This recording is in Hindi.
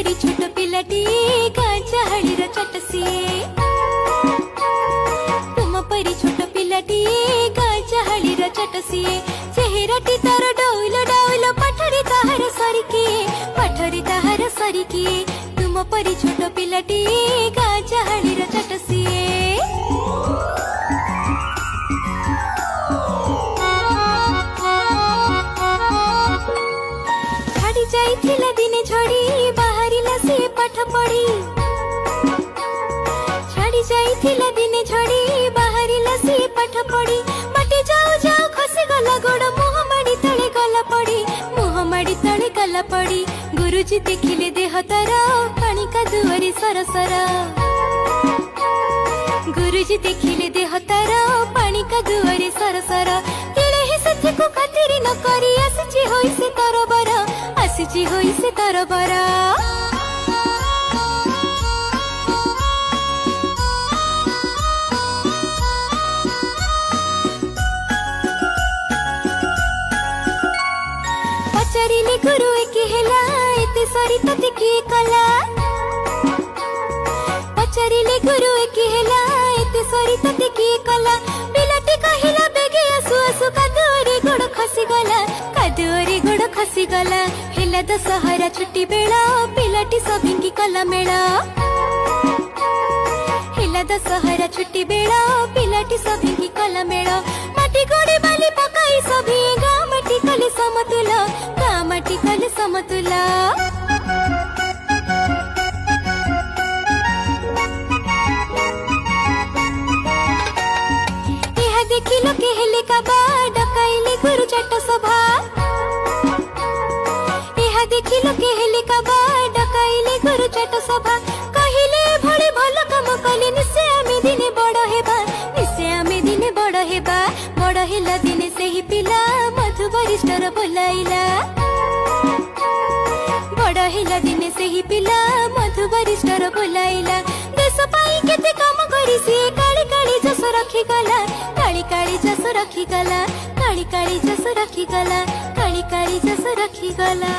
परी छोट पिलाटी गाँ चाहड़ी चट सिए तुम परी छोट पिलाटी गाँ चाहड़ी चट सिए चेहराटी तार डौल डौल पाठरी ताहार सरिकी तुम परी छोट पिलाटी गाँ चाहड़ी चट सिए जाइथिला दिने झड़ी बाहरिला से पाठ पढ़ी छाड़ी जाइथिला दिने झड़ी बाहरिला से पाठ पढ़ी बाटे जाऊ जाऊ खसी गला गोड़ मुह माड़ी तळे गला पड़ी गुरुजी देखिले देह तार पानी का दुआरे सरसर गुरुजी देखिले देह तार पानी का दुआरे सरसर केले ही सत्य को खातिर न करी आसची होई से तरबर आसची होई से तरबर पचारिले गुरु एके हेला एते सरी तते किए कला पचारिले गुरु एके हेला एते सरी तते किए कला पिलाटी कहिला बेगे आसु आसु कादुरे गोड़ खसी गला हेला दशहरा छुट्टी बेला पिलाटी सभिंगी कला मेला हेला दशहरा छुट्टी बेला पिलाटी सभिंगी कला मेला माटी गोड़ी बाली पकाई सभी गाँ माटी कले समतुला गाँ माटी कले समतुला यह देखिलो के हेले काबा डकाइले गुरु चट सभा यह देखिलो के हेले काबा डकाइले गुरु चट सभा कहिले भले भल काम कले निसे आमे दिने बड़ हेबा निसे आमे दिने बड़ हेबा बड़ हेला दिने सेही पिला मधु वरिष्ठर बोलाइला बड़ हेला दिने सेही पिला मधु वरिष्ठर बोलाइला देश पाई केते काम करी से काली काली जस रखी गला काली काली जस रखी गला काली काली जस रखी गला काली काली जस रखी गला।